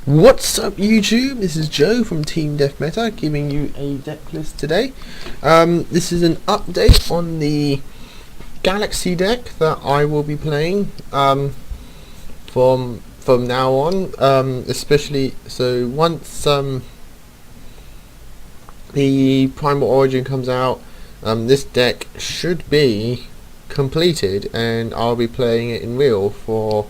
What's up YouTube? This is Joe from Team Death Meta giving you a deck list today. This is an update on the Galaxy deck that I will be playing from now on, especially so once the Primal Origin comes out, this deck should be completed and I'll be playing it in real from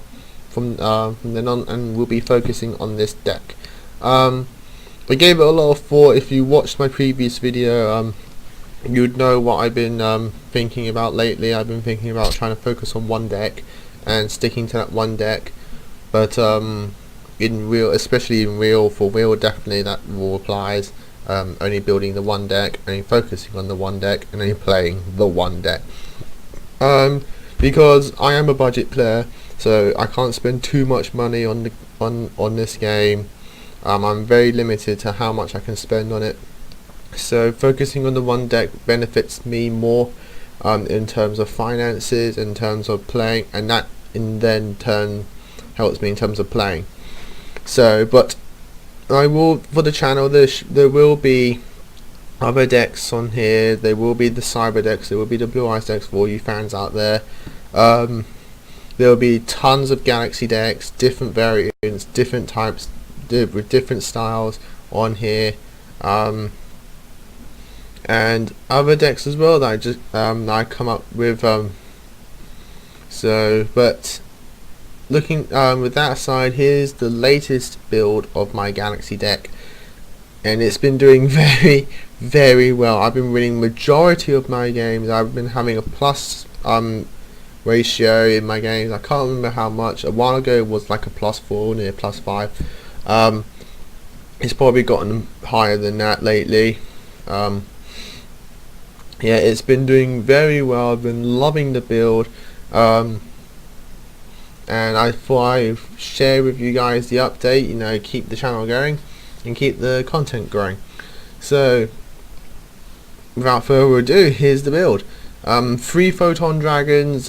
then on, and we'll be focusing on this deck. I gave it a lot of thought. If you watched my previous video, you'd know what I've been thinking about lately. I've been thinking about trying to focus on one deck and sticking to that one deck, but in real, especially in real, for real, definitely that rule applies. Only building the one deck, only focusing on the one deck, and only playing the one deck. Because I am a budget player, so I can't spend too much money on this game. I'm very limited to how much I can spend on it. So focusing on the one deck benefits me more in terms of finances, in terms of playing, and that in then turn helps me in terms of playing. So, but I will, for the channel, there will be other decks on here. There will be the Cyber decks, there will be the Blue Eyes decks for all you fans out there. There will be tons of Galaxy decks, different variants, different types, with different styles on here, and other decks as well that I just I come up with. But looking with that aside, here's the latest build of my Galaxy deck, and it's been doing very well. I've been winning majority of my games. I've been having a plus ratio in my games. I can't remember how much. A while ago it was like a +4, near +5. It's probably gotten higher than that lately. Yeah, it's been doing very well. I've been loving the build, and I thought I'd share with you guys the update, you know, keep the channel going and keep the content growing. So without further ado, here's the build. 3 Photon Dragons.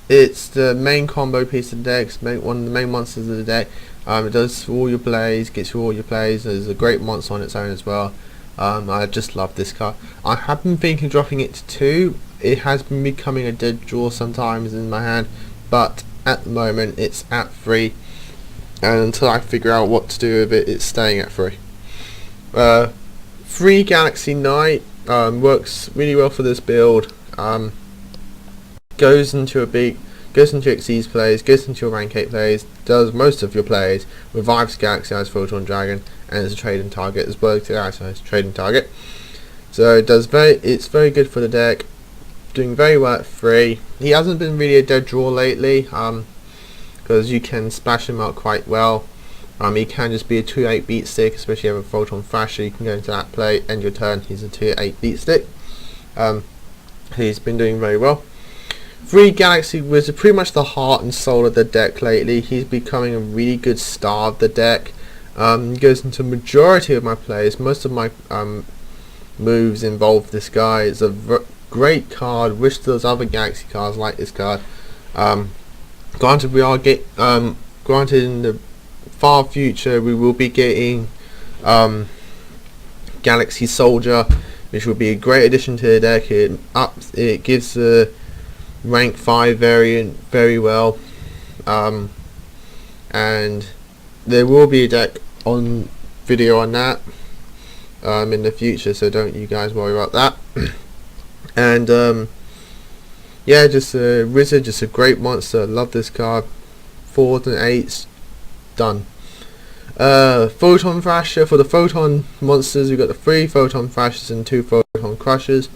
It's the main combo piece of the deck, one of the main monsters of the deck. It does all your plays, gets through all your plays. There's a great monster on its own as well. I just love this card. I have been thinking of dropping it to 2. It has been becoming a dead draw sometimes in my hand, but at the moment it's at 3, and until I figure out what to do with it, it's staying at 3. 3 Galaxy Knight works really well for this build. Goes into Xyz plays, goes into your rank 8 plays, does most of your plays, revives Galaxy Eyes Photon Dragon, and is a trading target as well. Galaxy Eyes trading target. So it's very good for the deck. Doing very well at 3. He hasn't been really a dead draw lately, because you can splash him out quite well. He can just be a 2/8 beat stick, especially if you have a Photon Thrasher. You can go into that play, end your turn, he's a 2/8 beat stick. He's been doing very well. 3 Galaxy Wizard, pretty much the heart and soul of the deck lately. He's becoming a really good star of the deck. He goes into majority of my plays. Most of my moves involve this guy. It's a great card. Wish there was other Galaxy cards like this card. Granted, granted in the far future we will be getting Galaxy Soldier, which will be a great addition to the deck. It gives the rank 5 variant very well, and there will be a deck on video on that in the future, so don't you guys worry about that. And yeah, just a wizard, just a great monster. Love this card. 4s and 8s, done. Photon Thrasher. For the Photon monsters, we've got the 3 Photon Thrashers and 2 Photon Crushers.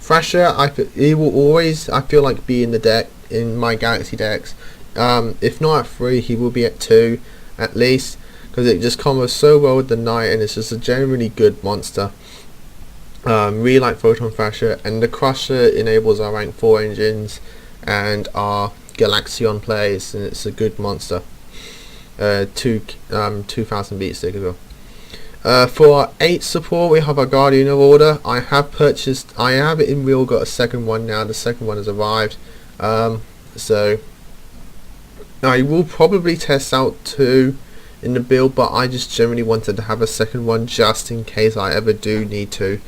Thrasher, he will always, I feel like, be in the deck, in my Galaxy decks. If not at 3, he will be at 2 at least, because it just combos so well with the Knight, and it's just a generally good monster. Really like Photon Thrasher, and the Crusher enables our rank 4 engines and our Galaxion plays, and it's a good monster. 2000 beat stick as well. For our 8 support, we have our Guardian of Order. I have it in real, got a second one now. The second one has arrived. So I will probably test out 2 in the build, but I just generally wanted to have a second one just in case I ever do need to.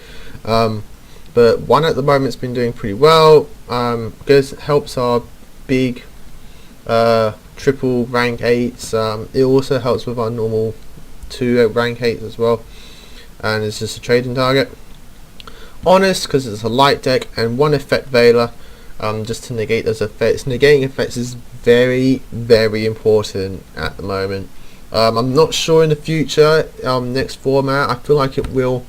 But one at the moment's been doing pretty well. Because it helps our big triple rank 8s. It also helps with our normal 2 rank 8s as well, and it's just a trading target. Honest, because it's a light deck, and 1 effect Veiler, just to negate those effects. Negating effects is very, very important at the moment. I'm not sure in the future, next format, I feel like it will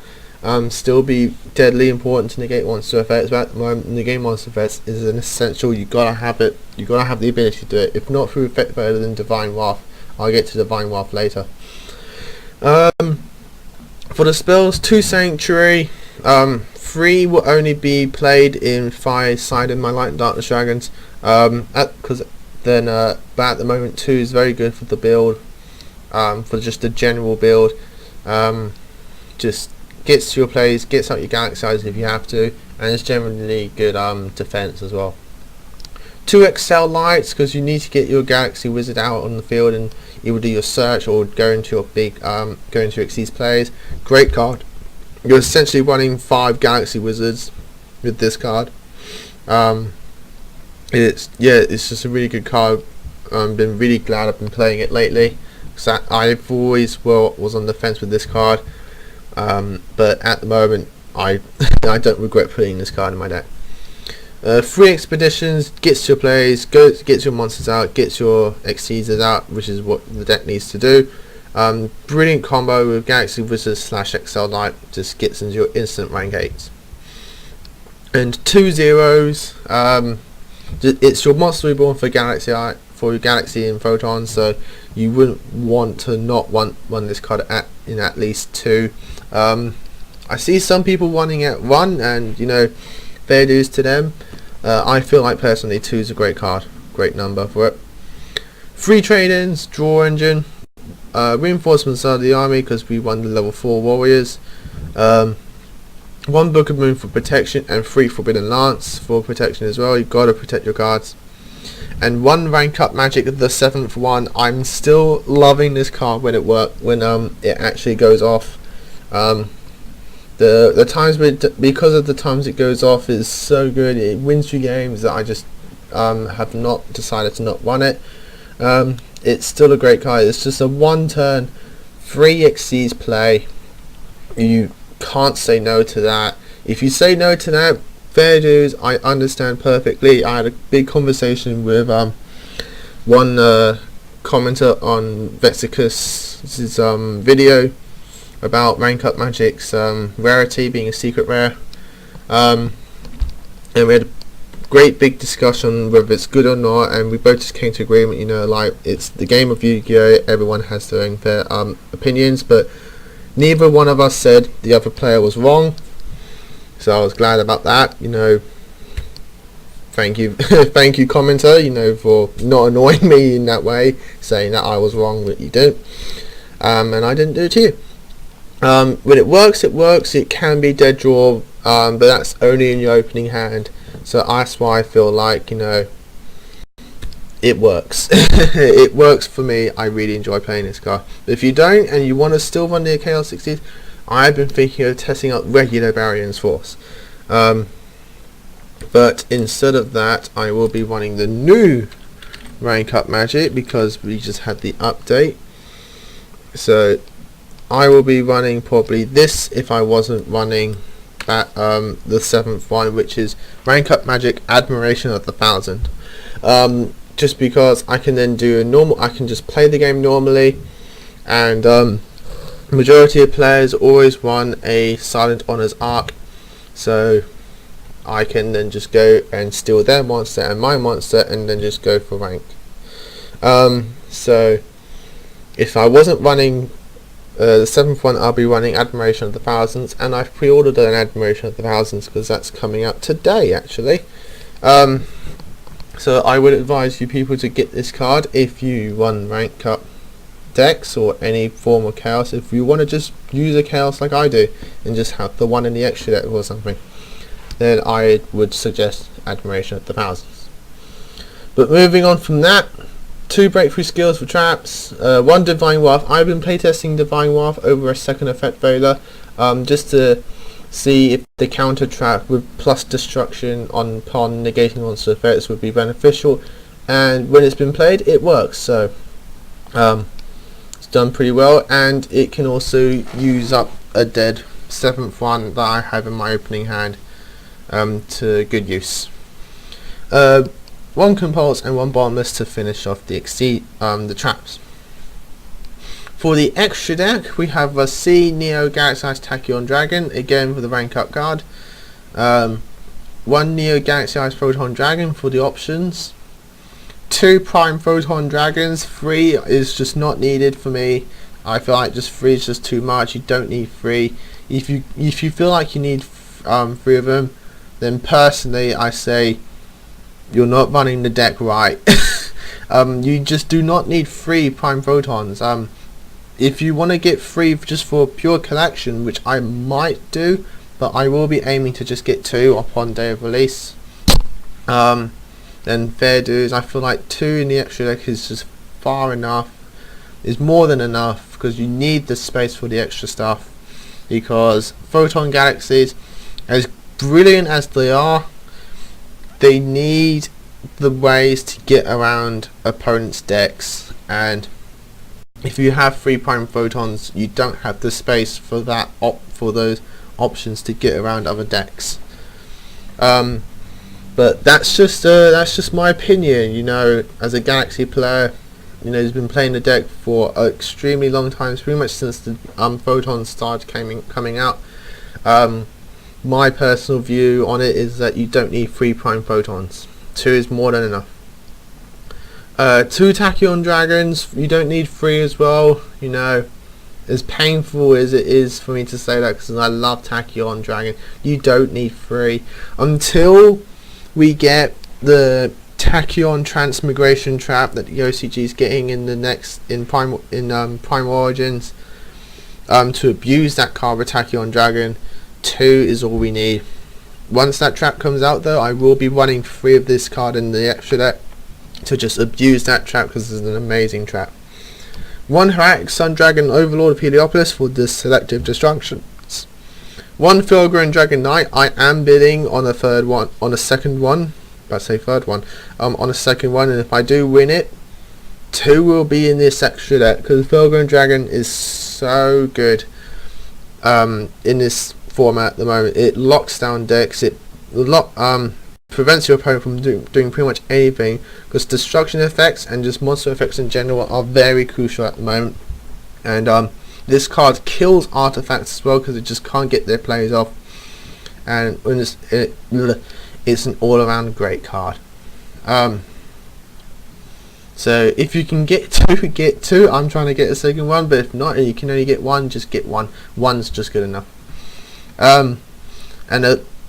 still be deadly important to negate monster effects, but at the moment negating monster effects is an essential. You gotta have it. You gotta have the ability to do it. If not through effect Veiler, then Divine Wrath. I'll get to Divine Wrath later. For the spells, 2 Sanctuary, 3 will only be played if I side in my Light and Darkness Dragons, because then, but at the moment 2 is very good for the build, for just the general build. Just gets to your plays, gets out your Galaxy if you have to, and it's generally good defense as well. 2 Excel Lights, because you need to get your Galaxy Wizard out on the field and either do your search or go into your big go into your Xyz plays. Great card. You're essentially running 5 Galaxy Wizards with this card. It's just a really good card. Been really glad I've been playing it lately, because I've always was on the fence with this card, but at the moment I don't regret putting this card in my deck. 3 Expeditions, gets your plays, gets your monsters out, gets your Xyzs out, which is what the deck needs to do. Brilliant combo with Galaxy Wizard / XL Knight, just gets into your instant rank 8s. And 2 zeros, it's your monster reborn for Galaxy and Photon, so you wouldn't want to not want this card in at least 2. I see some people wanting at 1, and fair dues to them. I feel like personally 2 is a great card, great number for it. 3 trade-ins, Draw Engine, reinforcements of the army because we won the level 4 warriors. 1 Book of Moon for protection, and 3 Forbidden Lance for protection as well. You've got to protect your cards. And 1 Rank Up Magic, the 7th one. I'm still loving this card when it actually goes off. The times because of the times it goes off is so good. It wins you games that I just have not decided to not run it. It's still a great card. It's just a 1 turn 3 Xyz play. You can't say no to that. If you say no to that, fair dues, I understand perfectly. I had a big conversation with one commenter on Vexicus's video about Rank Up Magic's rarity being a secret rare, and we had a great big discussion whether it's good or not, and we both just came to agreement, like, it's the game of Yu-Gi-Oh! Everyone has their own fair opinions, but neither one of us said the other player was wrong, so I was glad about that. Thank you thank you, commenter, for not annoying me in that way, saying that I was wrong but you didn't, and I didn't do it to you. When it works, it can be dead draw, but that's only in your opening hand, so that's why I feel like, it works. It works for me. I really enjoy playing this card. But if you don't, and you want to still run the Chaos 60s, I've been thinking of testing out regular Barion's Force, but instead of that I will be running the new Rank Up Magic because we just had the update. So I will be running probably this if I wasn't running that the 7th one, which is Rank Up Magic Admiration of the Thousand. Just because I can then do I can just play the game normally, and majority of players always run a Silent Honors arc, so I can then just go and steal their monster and my monster and then just go for rank. So if I wasn't running the 7th one, I'll be running Admiration of the Thousands, and I've pre-ordered an Admiration of the Thousands because that's coming out today actually. So I would advise you people to get this card if you run rank up decks or any form of chaos. If you want to just use a chaos like I do and just have the one in the extra deck or something, then I would suggest Admiration of the Thousands. But moving on from that, 2 breakthrough skills for traps, 1 Divine Waft. I've been playtesting Divine Waft over a second effect Veiler, just to see if the counter trap with plus destruction upon negating monster effects would be beneficial, and when it's been played it works, so it's done pretty well, and it can also use up a dead 7th one that I have in my opening hand to good use. 1 Compulse and 1 Bottomless to finish off the traps. For the extra deck, we have a C Neo Galaxy-Eyes Tachyon Dragon, again for the rank up card. 1 Neo Galaxy-Eyes Photon Dragon for the options. 2 Prime Photon Dragons. 3 is just not needed for me. I feel like just 3 is just too much. You don't need 3. If you feel like you need 3 of them, then personally I say you're not running the deck right. You just do not need 3 Prime Photons. If you want to get 3 just for pure collection, which I might do, but I will be aiming to just get 2 upon day of release, then fair dues. I feel like 2 in the extra deck is just far enough, is more than enough, because you need the space for the extra stuff, because Photon Galaxies, as brilliant as they are, they need the ways to get around opponents' decks, and if you have 3 Prime Photons, you don't have the space for that for those options to get around other decks. But that's just my opinion. You know, as a Galaxy player, you know, who's been playing the deck for an extremely long time, pretty much since the Photons started coming out. My personal view on it is that you don't need 3 Prime Photons. 2 is more than enough. 2 Tachyon Dragons, you don't need 3 as well. You know, as painful as it is for me to say that, because I love Tachyon Dragon, you don't need 3 until we get the Tachyon Transmigration Trap that the OCG is getting in the next Prime Origins. To abuse that card with Tachyon Dragon, 2 is all we need. Once that trap comes out though, I will be running 3 of this card in the extra deck to just abuse that trap, because it's an amazing trap. 1 Heretic Sun Dragon Overlord of Heliopolis for the selective destructions. 1 Fulgurant Dragon Knight. I am bidding on a second one. On a second one, and if I do win it, 2 will be in this extra deck, because Fulgurant Dragon is so good in this format at the moment. It locks down decks. It prevents your opponent from doing pretty much anything, because destruction effects and just monster effects in general are very crucial at the moment. And this card kills artifacts as well, because it just can't get their plays off. And when it's an all-around great card. So if you can get 2, get 2. I'm trying to get a second one, but if not, and you can only get 1, just get 1. 1's just good enough. And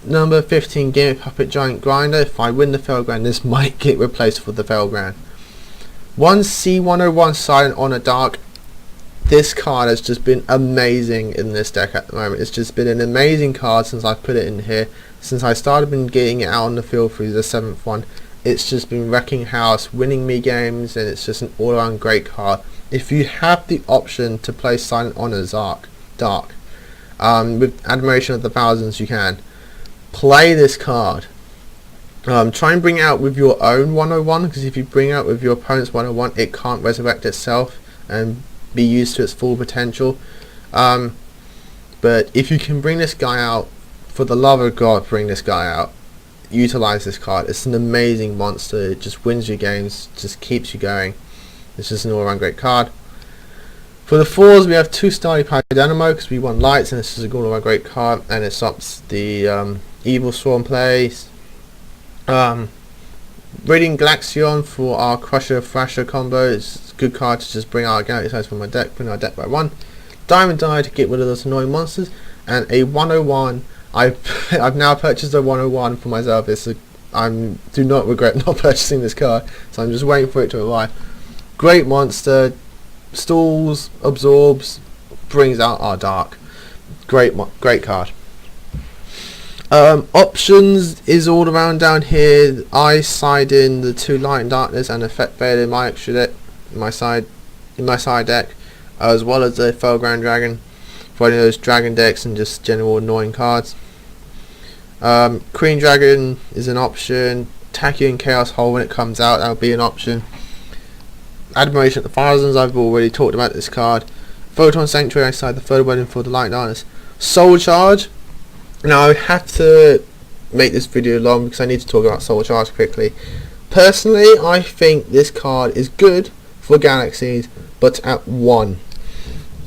number 15 Gimmick Puppet Giant Grinder. If I win the Felgrand, this might get replaced for the Felgrand. 1 C101 Silent Honor Dark. This card has just been amazing in this deck at the moment. It's just been an amazing card since I put it in here. Since I started been getting it out on the field through the 7th one. It's just been wrecking house, winning me games, and it's just an all-around great card. If you have the option to play Silent Honor Dark, with Admiration of the Thousands, you can play this card. Try and bring it out with your own 101, because if you bring it out with your opponent's 101, it can't resurrect itself and be used to its full potential. But if you can bring this guy out, for the love of God, bring this guy out. Utilize this card. It's an amazing monster. It just wins your games, just keeps you going. It's just an all-around great card. For the 4s, we have 2 Starry Power Dynamo, because we won lights, and this is a all-around great card, and it stops the Evil Swarm plays. Radiant Galaxion for our Crusher Thrasher combo. It's a good card to just bring our Galaxy-Eyes from my deck, bring our deck by 1. Diamond Die to get rid of those annoying monsters, and a 101. I've now purchased a 101 for myself. I do not regret not purchasing this card, so I'm just waiting for it to arrive. Great monster, stalls, absorbs, brings out our dark. Great card. Options is all around down here. I side in the 2 Light and Darkness and Effect Failure in my extra deck, in my side deck, as well as the Fellground Dragon for any of those dragon decks and just general annoying cards. Queen Dragon is an option. Tachyon Chaos Hole when it comes out, that'll be an option. Admiration at the Thousands, I've already talked about this card. Photon Sanctuary, I side the third wedding for the Light and Darkness. Soul Charge. Now I have to make this video long because I need to talk about Soul Charge quickly. Personally, I think this card is good for Galaxies, but at 1.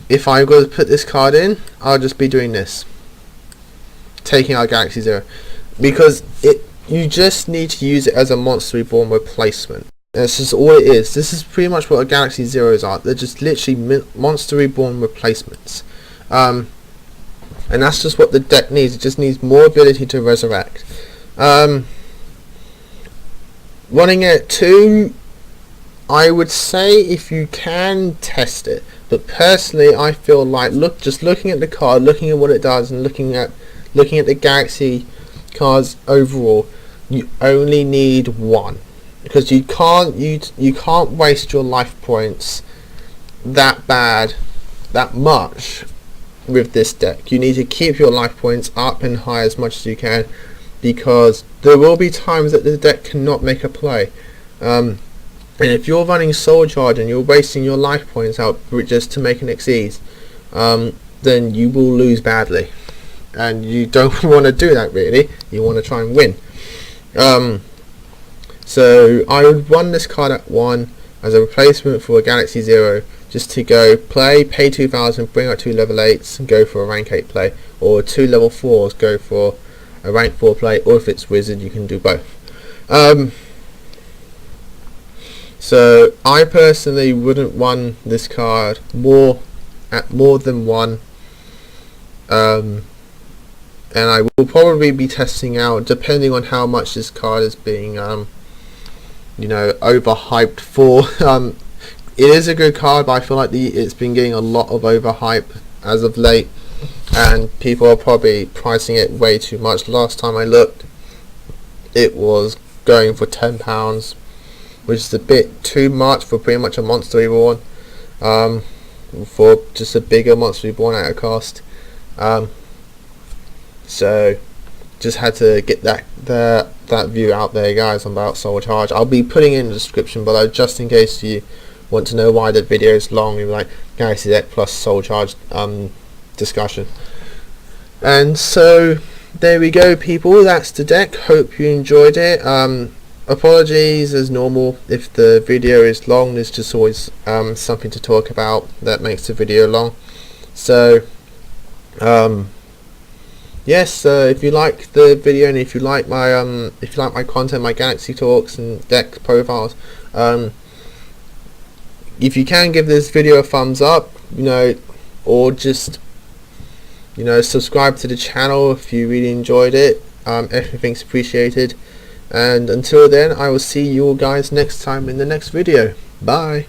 If I'm going to put this card in, I'll just be doing this. Taking out Galaxy Zero. Because you just need to use it as a Monster Reborn replacement. This is all it is. This is pretty much what a Galaxy Zeros are. They're just literally Monster Reborn replacements. And that's just what the deck needs. It just needs more ability to resurrect. Running at 2, I would say if you can, test it. But personally, I feel like just looking at the card, looking at what it does, and looking at the Galaxy cards overall, you only need 1. Because you can't waste your life points that much with this deck. You need to keep your life points up and high as much as you can, because there will be times that the deck cannot make a play. And if you're running Soul Charge and you're wasting your life points out just to make an Xyz, then you will lose badly, and you don't want to do that really. You want to try and win. So I would run this card at 1 as a replacement for a Galaxy Zero, just to go play, pay 2,000, bring out 2 level 8s and go for a rank 8 play, or 2 level 4s, go for a rank 4 play, or if it's Wizard you can do both. So I personally wouldn't run this card more than 1, and I will probably be testing out, depending on how much this card is being overhyped for. It is a good card, but I feel like it's been getting a lot of overhype as of late, and people are probably pricing it way too much. Last time I looked, it was going for £10, which is a bit too much for pretty much a Monster Reborn, for just a bigger Monster Reborn at a cost. So just had to get that view out there, guys, about Soul Charge. I'll be putting it in the description below just in case you want to know why the video is long, like Galaxy deck plus Soul Charge discussion. And so there we go, people, that's the deck. Hope you enjoyed it. Apologies as normal if the video is long. There's just always something to talk about that makes the video long. So yes, if you like the video and if you like my content, my Galaxy talks and deck profiles, if you can, give this video a thumbs up, or just subscribe to the channel if you really enjoyed it. Everything's appreciated, and until then, I will see you all guys next time in the next video. Bye.